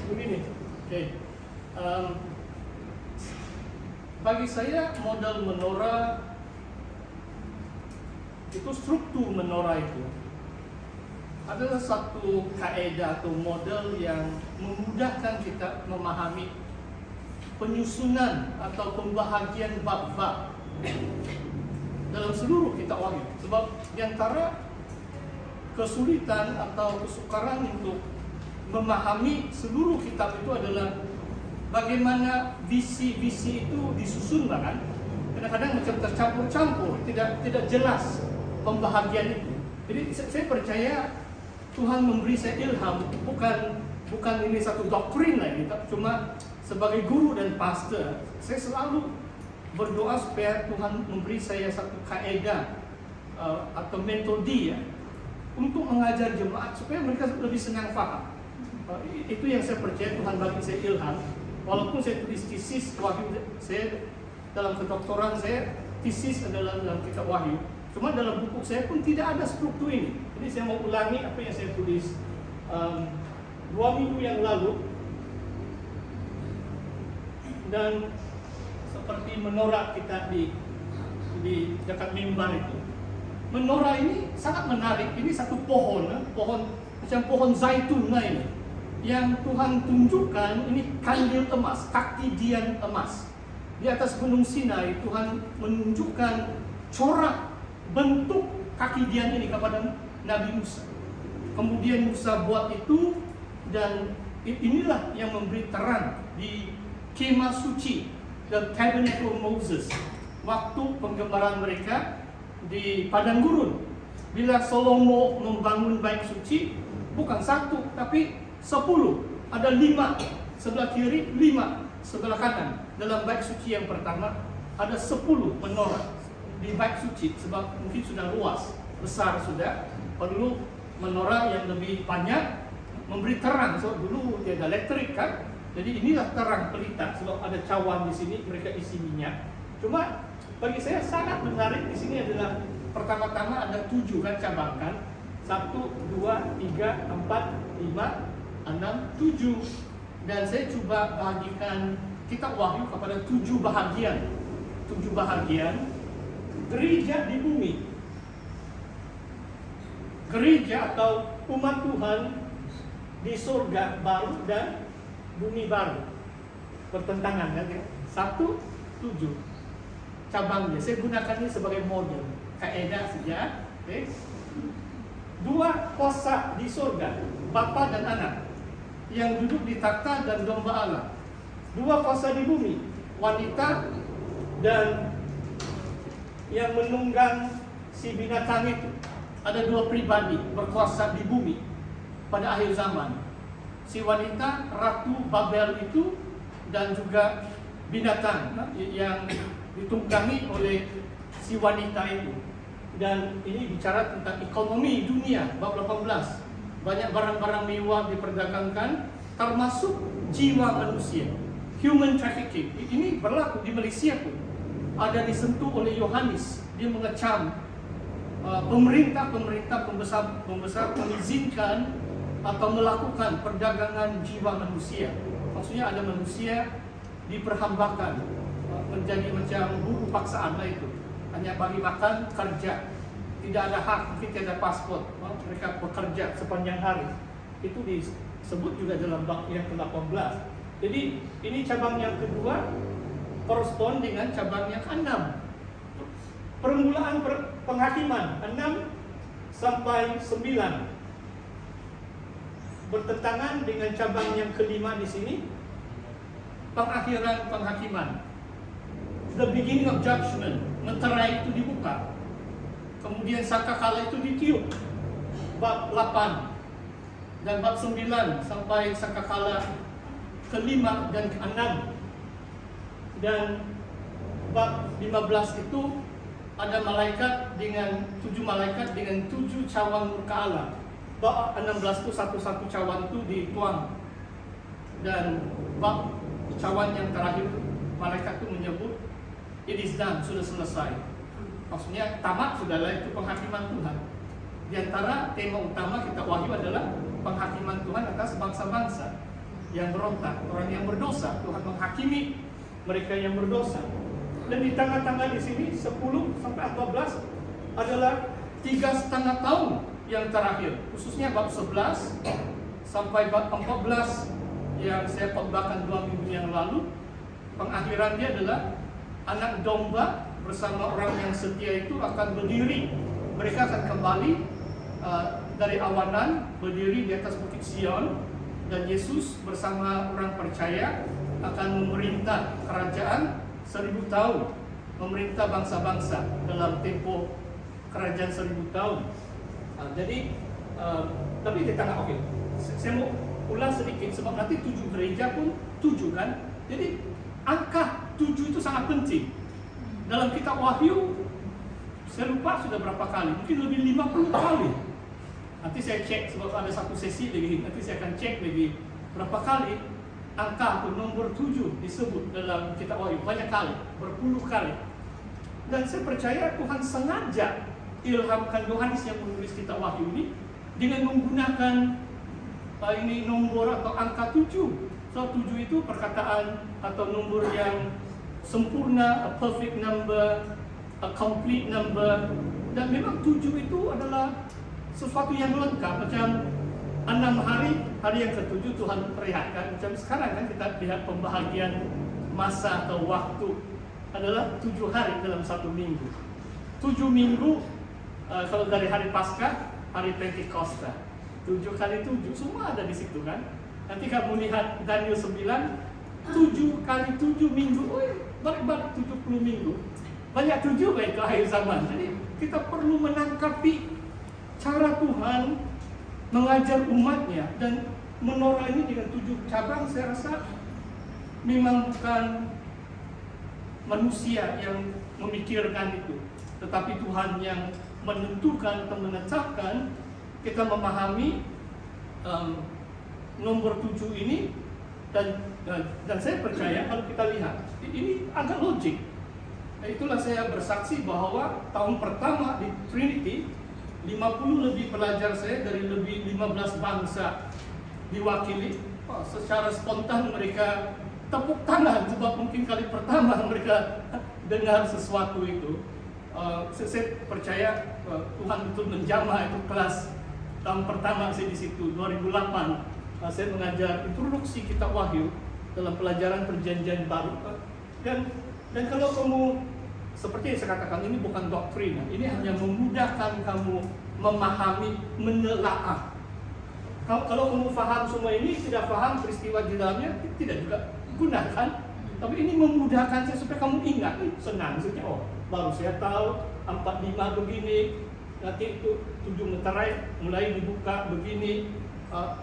begini. Oke. Bagi saya model menorah itu, struktur menorah itu adalah satu kaidah atau model yang memudahkan kita memahami penyusunan atau pembahagian bab-bab dalam seluruh kitab Wahyu. Sebab di antara kesulitan atau kesukaran untuk memahami seluruh kitab itu adalah bagaimana visi-visi itu disusun, kan? Kadang-kadang macam tercampur-campur, tidak jelas pembahagian itu. Jadi saya percaya Tuhan memberi saya ilham, bukan ini satu doktrin lagi, tapi cuma sebagai guru dan pastor, saya selalu berdoa supaya Tuhan memberi saya satu kaidah atau metode ya, untuk mengajar jemaat supaya mereka lebih senang faham. Itu yang saya percaya Tuhan bagi saya ilham. Walaupun saya tulis tesis Wahyu, saya dalam kedoktoran saya tesis adalah dalam kitab Wahyu. Cuma dalam buku saya pun tidak ada struktur ini. Jadi saya mau ulangi apa yang saya tulis 2 minggu yang lalu. Dan seperti menorah kita di dekat mimbar itu. Menorah ini sangat menarik. Ini satu pohon macam pohon zaitun ini, yang Tuhan tunjukkan ini kandil emas, kaki dian emas. Di atas gunung Sinai Tuhan menunjukkan corak bentuk kaki dian ini kepada Nabi Musa. Kemudian Musa buat itu, dan inilah yang memberi terang di kemah suci, the tabernacle Moses, waktu penggembaran mereka di padang gurun. Bila Salomo membangun bait suci, bukan 1 tapi 10, ada 5 sebelah kiri, 5 sebelah kanan. Dalam bait suci yang pertama ada 10 menorah di bait suci, sebab mungkin sudah luas, besar sudah, perlu menorah yang lebih banyak memberi terang. So dulu dia ada elektrik kan, jadi inilah terang pelita, sebab ada cawan di sini, mereka isi minyak. Cuma bagi saya sangat menarik di sini adalah pertama-tama ada 7 kan cabangkan, 1, 2, 3, 4, 5, 6, 7. Dan saya coba bagikan kitab Wahyu kepada 7 bahagian. 7 bahagian gereja di bumi. Gereja atau umat Tuhan di surga baru dan bumi baru. Bertentangan kan? 1, 7 cabangnya. Saya gunakan ini sebagai model kaidah saja. Okay. 2 kuasa di surga, Bapa dan Anak, yang duduk di takhta dan domba Allah. 2 kuasa di bumi, wanita dan yang menunggang si binatang itu. Ada 2 pribadi berkuasa di bumi pada akhir zaman. Si wanita, Ratu Babel itu, dan juga binatang yang ditunggangi oleh si wanita itu. Dan ini bicara tentang ekonomi dunia, bab 18. Banyak barang-barang mewah diperdagangkan, termasuk jiwa manusia, human trafficking. Ini berlaku di Malaysia pun. Ada disentuh oleh Yohanes. Dia mengecam pemerintah pembesar mengizinkan atau melakukan perdagangan jiwa manusia. Maksudnya ada manusia diperhambakan, menjadi macam buruh paksaan lah itu. Hanya bagi makan, kerja, tidak ada hak, mungkin tidak ada paspor, mereka bekerja sepanjang hari. Itu disebut juga dalam bab yang ke-18. Jadi ini cabang yang kedua korespon dengan cabang yang ke-6. Permulaan penghakiman 6 sampai 9 bertentangan dengan cabang yang kelima di sini, pengakhiran penghakiman. The beginning of judgment, meterai itu dibuka. Kemudian sangkakala itu ditiup. Bab 8 dan bab 9 sampai sangkakala ke-5 dan ke-6. Dan bab 15 itu ada malaikat dengan 7 malaikat dengan 7 cawan murka Allah. Bab 16 itu satu-satu cawan itu dituang. Dan bab cawan yang terakhir, malaikat itu menyebut it is done, sudah selesai. Maksudnya tamat sudahlah, itu penghakiman Tuhan. Di antara tema utama kitab Wahyu adalah penghakiman Tuhan atas bangsa-bangsa. yang berontak, orang yang berdosa. Tuhan menghakimi mereka yang berdosa. Dan di tanggal-tanggal di sini 10 sampai 14 adalah 3,5 tahun yang terakhir, khususnya bab 11 sampai bab 14 yang saya khotbahkan 2 minggu yang lalu. Pengakhiran dia adalah anak domba bersama orang yang setia itu akan berdiri. Mereka akan kembali dari awanan, berdiri di atas bukit Sion, dan Yesus bersama orang percaya akan memerintah kerajaan 1000 tahun, memerintah bangsa-bangsa dalam tempoh kerajaan 1000 tahun. Jadi tapi di tengah, oke, saya mau ulang sedikit sebab nanti 7 gereja pun 7 kan. Jadi angka 7 itu sangat penting. Dalam kitab Wahyu, saya lupa sudah berapa kali, mungkin lebih 50 kali. Nanti saya cek sebab ada satu sesi lagi, nanti saya akan cek lagi berapa kali angka atau nomor 7 disebut dalam kitab Wahyu. Banyak kali, berpuluh kali. Dan saya percaya Tuhan sengaja ilhamkan Yohanes yang menulis kitab Wahyu ini dengan menggunakan ini nomor atau angka 7. So 7 itu perkataan atau nomor yang sempurna, a perfect number, a complete number. Dan memang 7 itu adalah sesuatu yang lengkap. Macam 6 hari, hari yang ke-7 Tuhan perlihatkan. Macam sekarang kan kita lihat pembahagian masa atau waktu adalah 7 hari dalam 1 minggu. 7 minggu, kalau dari hari Paskah, hari Pentakosta. 7 kali 7, semua ada di situ kan. Nanti kamu lihat Daniel 9, 7 kali 7 minggu, balik-balik 70 minggu. Banyak 7 baik ke akhir zaman. Jadi kita perlu menangkapi cara Tuhan mengajar umatnya. Dan menorah ini dengan 7 cabang, saya rasa memang bukan manusia yang memikirkan itu, tetapi Tuhan yang menentukan atau menetapkan. Kita memahami nomor 7 ini, dan saya percaya kalau kita lihat ini agak logik. Nah, itulah saya bersaksi bahwa tahun pertama di Trinity 50 lebih pelajar saya dari lebih 15 bangsa diwakili. Secara spontan mereka tepuk tangan sebab mungkin kali pertama mereka dengar sesuatu itu. Saya percaya Tuhan betul menjamah itu kelas tahun pertama saya di situ 2008. Saya mengajar introduksi kitab Wahyu dalam pelajaran perjanjian baru. Dan kalau kamu, seperti yang saya katakan, ini bukan doktrin, ini hanya memudahkan kamu memahami, menelaah. Kalau kamu paham semua ini, tidak paham peristiwa di dalamnya, tidak juga gunakan. Tapi ini memudahkan saya supaya kamu ingat, senang saja. Oh, baru saya tahu 45 begini, nanti itu 7 meterai mulai dibuka begini.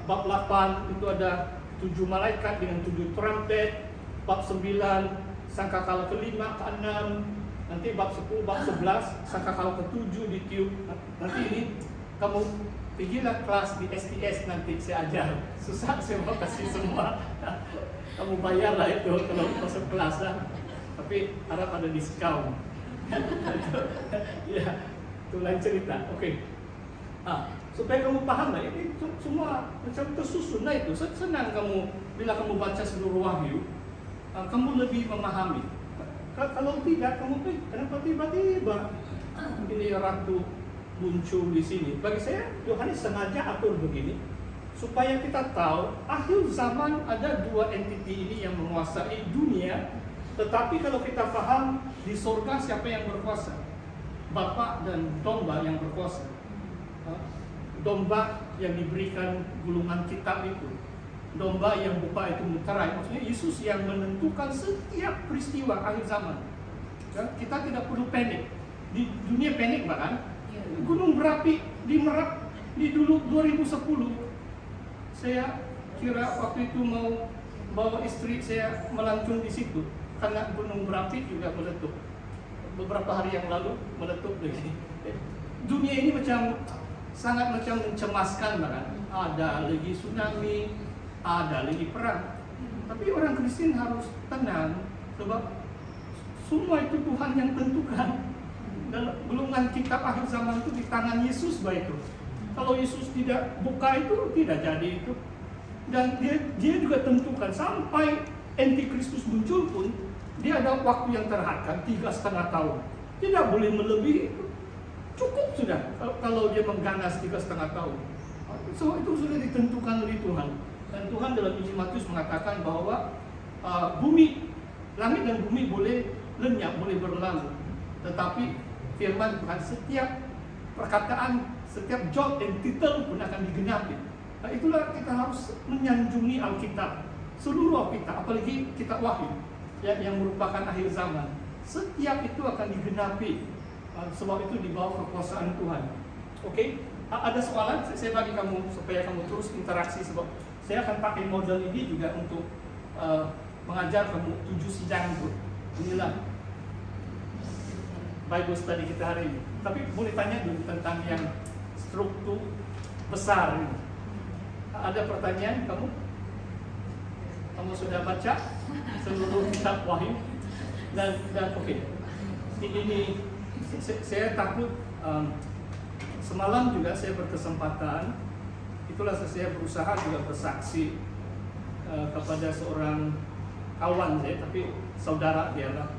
Bab 8 itu ada 7 malaikat dengan 7 trumpet. Bab 9 sangkakala ke-5, ke-6. Nanti bab 10, bab 11 sangkakala ke-7 ditiup. Nanti ini kamu pergilah kelas di STS, nanti saya ajar. Susah saya mau kasih semua. Kamu bayarlah itu kalau masuk kelas lah. Tapi harap ada diskon. Ya, itu lain cerita. Oke. Supaya kamu paham lah, ini semua macam tersusun lah itu. Senang kamu bila kamu baca seluruh Wahyu, kamu lebih memahami. Kalau tidak, kamu kenapa tiba-tiba ini ratu muncul di sini? Bagi saya, Yohanes sengaja atur begini supaya kita tahu akhir zaman ada 2 entiti ini yang menguasai dunia. Tetapi kalau kita paham di surga siapa yang berkuasa? Bapa dan domba yang berkuasa. Domba yang diberikan gulungan kitab itu, domba yang buka itu meterai. Maksudnya Yesus yang menentukan setiap peristiwa akhir zaman. Kita tidak perlu panik. Di dunia panik bahkan. Gunung berapi di Merak di dulu 2010. Saya kira waktu itu mau bawa istri saya melancong di situ karena gunung berapi juga meletup. Beberapa hari yang lalu meletup lagi. Dunia ini sangat mencemaskan bahkan. Ada lagi tsunami, ada lagi perang. Tapi orang Kristen harus tenang sebab semua itu Tuhan yang tentukan. Dalam gulungan kitab akhir zaman itu di tangan Yesus baik itu. Kalau Yesus tidak buka itu tidak jadi itu. Dan dia juga tentukan sampai Antikristus muncul pun dia ada waktu yang terhadkan 3,5 tahun. Tidak boleh melebihi itu. Cukup sudah kalau dia mengganas 3,5 tahun. So itu sudah ditentukan oleh Tuhan. Dan Tuhan dalam Injil Matius mengatakan bahwa bumi, langit dan bumi boleh lenyap, boleh berlalu. Tetapi firman Tuhan, setiap perkataan, setiap job dan titel pun akan digenapi. Nah, itulah kita harus menyanjungi Alkitab, seluruh Alkitab, apalagi kitab Wahyu yang merupakan akhir zaman. Setiap itu akan digenapi, sebab itu di bawah kekuasaan Tuhan. Oke? Ada soalan? Saya bagi kamu supaya kamu terus interaksi, sebab saya akan pakai model ini juga untuk mengajar kamu 7 sidang itu. Inilah Bible study kita hari ini. Tapi boleh tanya dulu tentang yang struktur besar ini. Ada pertanyaan kamu? Kamu sudah baca seluruh kitab Wahyu? Dan oke. Ini saya takut semalam juga saya berkesempatan, itulah saya berusaha juga bersaksi kepada seorang kawan saya, tapi saudara dia lah.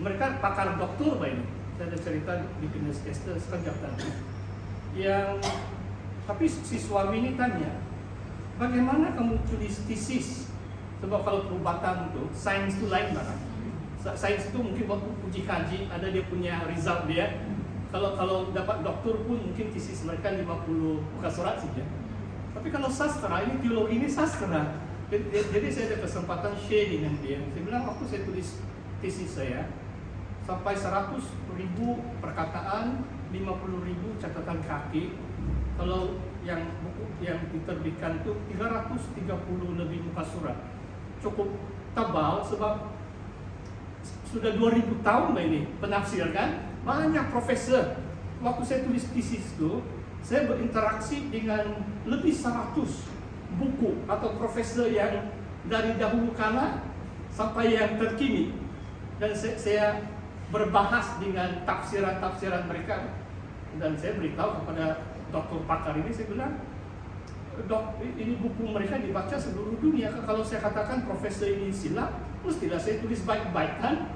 Mereka pakar doktor Pak ini. Saya ada cerita di Pinus Esther sekejap tadi. Tapi si suami ini tanya, bagaimana kamu tulis tesis? Sebab kalau perubatan itu, sains itu lain banget. Sains itu mungkin waktu uji kaji, ada dia punya result dia. Kalau dapat doktor pun mungkin tesis mereka 50 muka surat saja. Tapi kalau sastra, ini teologi ini sastra. Jadi saya ada kesempatan share dengan dia. Saya bilang waktu saya tulis tesis saya, sampai 100.000 perkataan, 50.000 catatan kaki. Kalau yang buku yang diterbitkan itu 330 lebih muka surat. Cukup tebal sebab sudah 2000 tahun ini penafsir kan. Banyak profesor. Waktu saya tulis tesis itu, saya berinteraksi dengan lebih 100 buku atau profesor yang dari dahulu kala sampai yang terkini. Dan saya berbahas dengan tafsiran-tafsiran mereka. Dan saya beritahu kepada dokter pakar ini, saya bilang, Dok, ini buku mereka dibaca seluruh dunia. Kalau saya katakan profesor ini silap, mestilah saya tulis baik-baik kan?